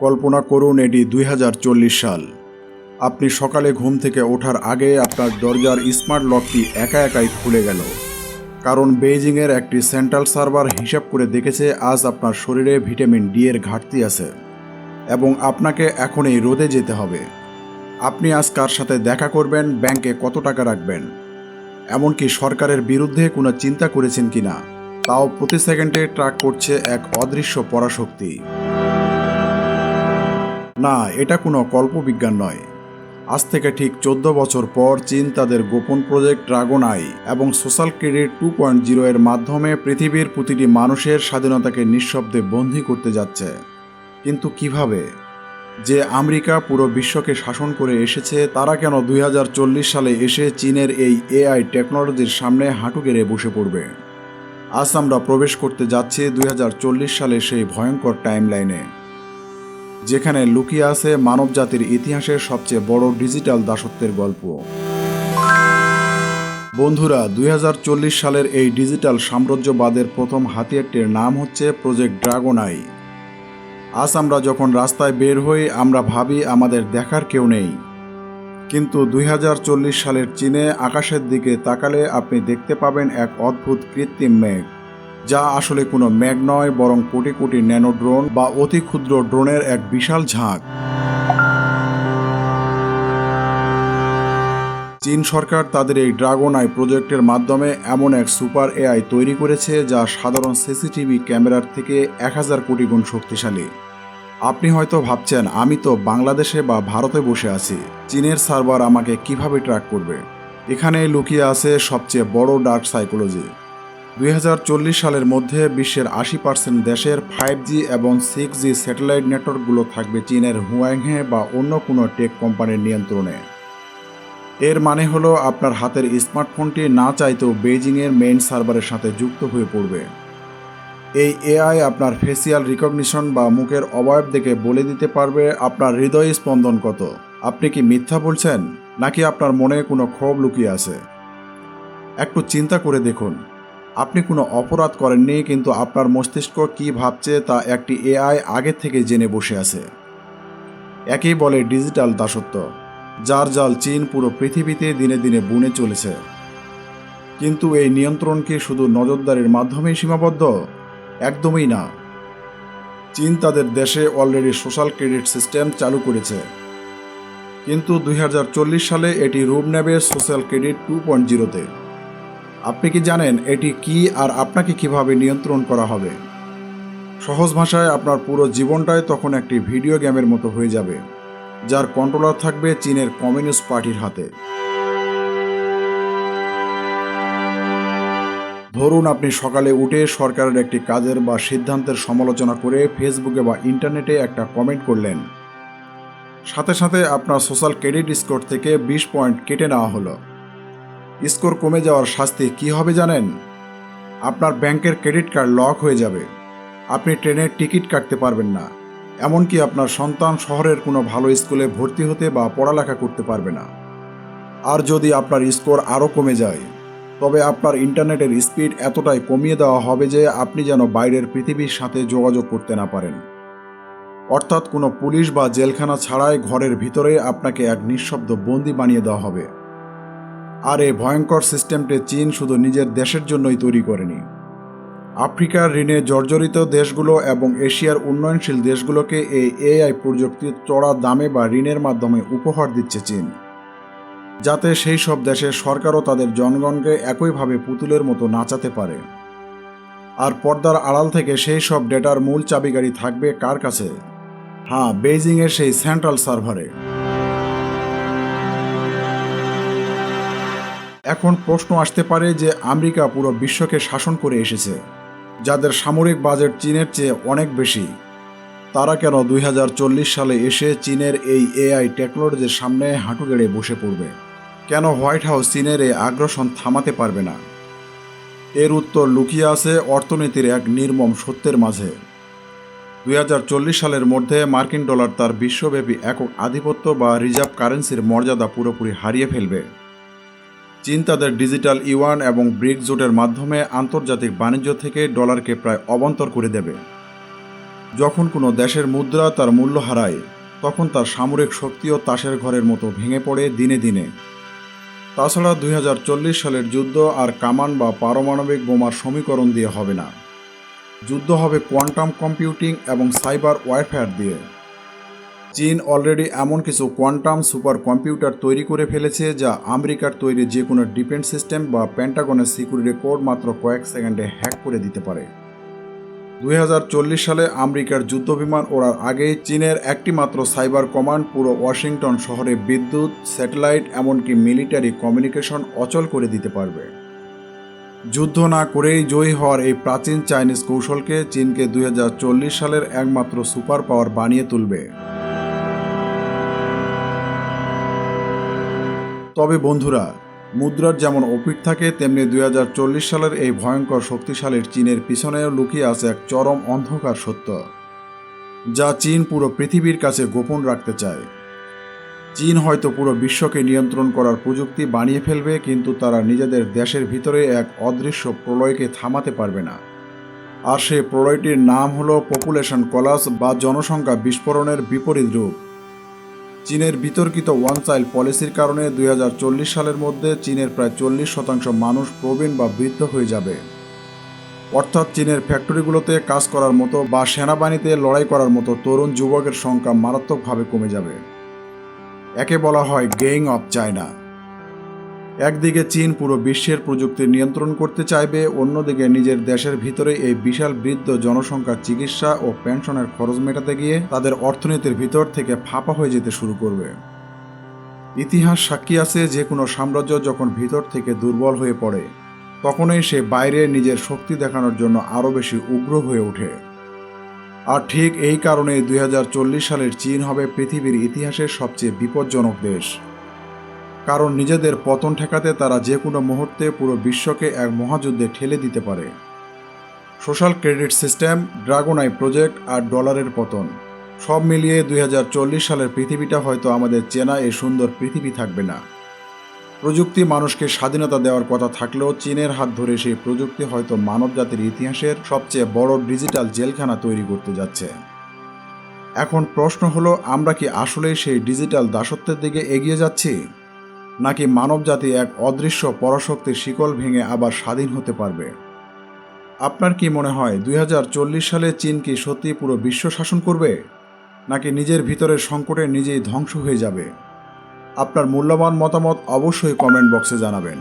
কল্পনা করুন এটি ২০৪০ সাল। আপনি সকালে ঘুম থেকে ওঠার আগে আপনার দরজার স্মার্ট লকটি একা একাই খুলে গেল, কারণ বেইজিংয়ের একটি সেন্ট্রাল সার্ভার হিসাব করে দেখেছে আজ আপনার শরীরে ভিটামিন ডি এর ঘাটতি আছে এবং আপনাকে এখনই রোদে যেতে হবে। আপনি আজ কার সাথে দেখা করবেন, ব্যাংকে কত টাকা রাখবেন, এমনকি সরকারের বিরুদ্ধে কোনো চিন্তা করেছেন কিনা, তাও প্রতি সেকেন্ডে ট্র্যাক করছে এক অদৃশ্য পরাশক্তি। না, এটা কোনো কল্পবিজ্ঞান নয়। আজ থেকে ঠিক 14 বছর পর চীন তাদের গোপন প্রজেক্ট ড্রাগন আই এবং সোশ্যাল ক্রেডিট 2.0 এর মাধ্যমে পৃথিবীর প্রতিটি মানুষের স্বাধীনতাকে নিঃশব্দে বন্দী করতে যাচ্ছে। কিন্তু কিভাবে? যে আমেরিকা পুরো বিশ্বকে শাসন করে এসেছে, তারা কেন 2040 সালে এসে চীনের এই এআই টেকনোলজির সামনে হাঁটু গেড়ে বসে পড়বে? আজ আমরা প্রবেশ করতে যাচ্ছি 2040 সালে সেই ভয়ঙ্কর টাইমলাইনে, যেখানে লুকিয়ে আছে মানবজাতির ইতিহাসের সবচেয়ে বড় ডিজিটাল দাসত্বের গল্প। বন্ধুরা, 2040 সালের এই ডিজিটাল সাম্রাজ্যবাদের প্রথম হাতিয়ারটির নাম হচ্ছে প্রজেক্ট ড্রাগন আই। আজ আমরা যখন রাস্তায় বের হই, আমরা ভাবি আমাদের দেখার কেউ নেই, কিন্তু 2040 সালের চীনে আকাশের দিকে তাকালে আপনি দেখতে পাবেন এক অদ্ভুত কৃত্রিম মেঘ, যা আসলে কোনো মেঘ নয়, বরং কোটি কোটি ন্যানো ড্রোন বা অতি ক্ষুদ্র ড্রোনের এক বিশাল ঝাঁক। চীন সরকার তাদের এই ড্রাগন আই প্রজেক্টের মাধ্যমে এমন এক সুপার এআই তৈরি করেছে যা সাধারণ সিসিটিভি ক্যামেরার থেকে 1000 কোটি গুণ শক্তিশালী। আপনি হয়তো ভাবছেন, আমি তো বাংলাদেশে বা ভারতে বসে আছি, চীনের সার্ভার আমাকে কিভাবে ট্র্যাক করবে? এখানে লুকিয়ে আছে সবচেয়ে বড় ডার্ক সাইকোলজি। 2040 সালের মধ্যে বিশ্বের 80% দেশের 5G এবং 6G স্যাটেলাইট নেটওয়ার্কগুলো থাকবে চীনের হুয়াংহে বা অন্য কোনো টেক কোম্পানির নিয়ন্ত্রণে। এর মানে হলো আপনার হাতের স্মার্টফোনটি না চাইতেও বেইজিংয়ের মেইন সার্ভারের সাথে যুক্ত হয়ে পড়বে। এই এআই আপনার ফেসিয়াল রিকগনিশন বা মুখের অবয়ব দেখে বলে দিতে পারবে আপনার হৃদয় স্পন্দন কত। আপনি কি মিথ্যা বলছেন, নাকি আপনার মনে কোনো ক্ষোভ লুকিয়ে আছে? একটু চিন্তা করে দেখুন, আপনি কোনো অপরাধ করেননি, কিন্তু আপনার মস্তিষ্ক কী ভাবছে তা একটি এআই আগে থেকে জেনে বসে আছে। একেই বলে ডিজিটাল দাসত্ব, যার জাল চীন পুরো পৃথিবীতে দিনে দিনে বুনে চলেছে। কিন্তু এই নিয়ন্ত্রণ কি শুধু নজরদারির মাধ্যমেই সীমাবদ্ধ? একদমই না। চীন তাদের দেশে অলরেডি সোশ্যাল ক্রেডিট সিস্টেম চালু করেছে, কিন্তু 2040 সালে এটি রূপ নেবে সোশ্যাল ক্রেডিট 2.0-তে। আপনি কি জানেন এটি কি আর আপনাকে কিভাবে নিয়ন্ত্রণ করা হবে? সহজ ভাষায়, আপনার পুরো জীবনটাই তখন একটি ভিডিও গেমের মতো হয়ে যাবে, যার কন্ট্রোলার থাকবে চীনের কমিউনিস্ট পার্টির হাতে। ধরুন আপনি সকালে উঠে সরকারের একটি কাজের বা সিদ্ধান্তের সমালোচনা করে ফেসবুকে বা ইন্টারনেটে একটা কমেন্ট করলেন। সাথে সাথে আপনার সোশ্যাল ক্রেডিট স্কোর থেকে 20 পয়েন্ট কেটে নেওয়া হলো। স্কোর কমে যাওয়ার শাস্তি কী হবে জানেন? আপনার ব্যাংকের ক্রেডিট কার্ড লক হয়ে যাবে, আপনি ট্রেনের টিকিট কাটতে পারবেন না, এমনকি আপনার সন্তান শহরের কোনো ভালো স্কুলে ভর্তি হতে বা পড়ালেখা করতে পারবে না। আর যদি আপনার স্কোর আরও কমে যায়, তবে আপনার ইন্টারনেটের স্পিড এতটাই কমিয়ে দেওয়া হবে যে আপনি যেন বাইরের পৃথিবীর সাথে যোগাযোগ করতে না পারেন। অর্থাৎ কোনো পুলিশ বা জেলখানা ছাড়াই ঘরের ভিতরে আপনাকে এক নিঃশব্দ বন্দী বানিয়ে দেওয়া হবে। আর এই ভয়ঙ্কর সিস্টেমটি চীন শুধু নিজের দেশের জন্যই তৈরি করেনি। আফ্রিকার ঋণে জর্জরিত দেশগুলো এবং এশিয়ার উন্নয়নশীল দেশগুলোকে এই এআই প্রযুক্তির চড়া দামে বা ঋণের মাধ্যমে উপহার দিচ্ছে চীন, যাতে সেই সব দেশের সরকারও তাদের জনগণকে একইভাবে পুতুলের মতো নাচাতে পারে। আর পর্দার আড়াল থেকে সেই সব ডেটার মূল চাবিকাঠি থাকবে কার কাছে? হ্যাঁ, বেইজিংয়ের সেই সেন্ট্রাল সার্ভারে। এখন প্রশ্ন আসতে পারে যে আমেরিকা পুরো বিশ্বকে শাসন করে এসেছে, যাদের সামরিক বাজেট চীনের চেয়ে অনেক বেশি, তারা কেন 2040 সালে এসে চীনের এই এআই টেকনোলজির সামনে হাঁটু গেড়ে বসে পড়বে? কেন হোয়াইট হাউস চীনের এই আগ্রাসন থামাতে পারবে না? এর উত্তর লুকিয়ে আছে অর্থনীতির এক নির্মম সত্যের মাঝে। 2040 সালের মধ্যে মার্কিন ডলার তার বিশ্বব্যাপী একক আধিপত্য বা রিজার্ভ কারেন্সির মর্যাদা পুরোপুরি হারিয়ে ফেলবে। চীন তাদের ডিজিটাল ইউয়ান এবং ব্রিক্স জোটের মাধ্যমে আন্তর্জাতিক বাণিজ্য থেকে ডলারকে প্রায় অবান্তর করে দেবে। যখন কোনো দেশের মুদ্রা তার মূল্য হারায়, তখন তার সামরিক শক্তিও তাসের ঘরের মতো ভেঙে পড়ে দিনে দিনে। তাছাড়া 2040 সালের যুদ্ধ আর কামান বা পারমাণবিক বোমার সমীকরণ দিয়ে হবে না। যুদ্ধ হবে কোয়ান্টাম কম্পিউটিং এবং সাইবার ওয়ারফেয়ার দিয়ে। চীন অলরেডি এমন কিছু কোয়ান্টাম সুপার কম্পিউটার তৈরি করে ফেলেছে যা আমেরিকার তৈরি যে কোনো ডিফেন্স সিস্টেম বা পেন্টাগনের সিকিউরিটি কোড মাত্র কয়েক সেকেন্ডে হ্যাক করে দিতে পারে। 2040 সালে আমেরিকার যুদ্ধবিমান ওড়ার আগেই চীনের একটি মাত্র সাইবার কমান্ড পুরো ওয়াশিংটন শহরে বিদ্যুৎ, স্যাটেলাইট এমনকি মিলিটারি কমিউনিকেশন অচল করে দিতে পারবে। যুদ্ধ না করেই জয়ী হওয়ার এই প্রাচীন চাইনিজ কৌশলকে চীনকে 2040 সালের একমাত্র সুপার পাওয়ার বানিয়ে তুলবে। তবে বন্ধুরা, মুদ্রার যেমন অপিঠ থাকে, তেমনি 2040 সালের এই ভয়ঙ্কর শক্তিশালী চীনের পিছনেও লুকিয়ে আছে এক চরম অন্ধকার সত্য, যা চীন পুরো পৃথিবীর কাছে গোপন রাখতে চায়। চীন হয়তো পুরো বিশ্বকে নিয়ন্ত্রণ করার প্রযুক্তি বানিয়ে ফেলবে, কিন্তু তারা নিজেদের দেশের ভিতরে এক অদৃশ্য প্রলয়কে থামাতে পারবে না। আর সেই প্রলয়টির নাম হলো পপুলেশন কলাস বা জনসংখ্যা বিস্ফোরণের বিপরীত রূপ। চীনের বিতর্কিত ওয়ান চাইল্ড পলিসির কারণে 2040 সালের মধ্যে চীনের প্রায় 40% মানুষ প্রবীণ বা বৃদ্ধ হয়ে যাবে। অর্থাৎ চীনের ফ্যাক্টরিগুলোতে কাজ করার মতো বা সেনাবাহিনীতে লড়াই করার মতো তরুণ যুবকের সংখ্যা মারাত্মকভাবে কমে যাবে। একে বলা হয় গেইং অফ চায়না। একদিকে চীন পুরো বিশ্বের প্রযুক্তি নিয়ন্ত্রণ করতে চাইবে, অন্যদিকে নিজের দেশের ভিতরে এই বিশাল বৃদ্ধ জনসংখ্যার চিকিৎসা ও পেনশনের খরচ মেটাতে গিয়ে তাদের অর্থনীতির ভিতর থেকে ফাঁপা হয়ে যেতে শুরু করবে। ইতিহাস সাক্ষী আছে, যে কোনো সাম্রাজ্য যখন ভিতর থেকে দুর্বল হয়ে পড়ে, তখনই সে বাইরে নিজের শক্তি দেখানোর জন্য আরও বেশি উগ্র হয়ে ওঠে। আর ঠিক এই কারণেই 2040 সালের চীন হবে পৃথিবীর ইতিহাসের সবচেয়ে বিপজ্জনক দেশ। কারণ নিজেদের পতন ঠেকাতে তারা যে কোনো মুহূর্তে পুরো বিশ্বকে এক মহাযুদ্ধে ঠেলে দিতে পারে। Social credit system, dragon eye project আর ডলারের পতন, সব মিলিয়ে 2040 সালের পৃথিবীটা হয়তো আমাদের চেনা এই সুন্দর পৃথিবী থাকবে না। প্রযুক্তি মানুষকে স্বাধীনতা দেওয়ার কথা থাকলেও চীনের হাত ধরে সেই প্রযুক্তি হয়তো মানবজাতির ইতিহাসের সবচেয়ে বড় ডিজিটাল জেলখানা তৈরি করতে যাচ্ছে। এখন প্রশ্ন হলো, আমরা কি আসলেই সেই ডিজিটাল দাসত্বের দিকে এগিয়ে যাচ্ছি, নাকি মানবজাতি এক অদৃশ্য পরাশক্তির শিকল ভেঙে আবার স্বাধীন হতে পারবে? আপনার কি মনে হয় 2040 সালে চীন কি সত্যি পুরো বিশ্ব শাসন করবে, নাকি নিজের ভিতরের সংকটে নিজেই ধ্বংস হয়ে যাবে? আপনার মূল্যবান মতামত অবশ্যই কমেন্ট বক্সে জানাবেন।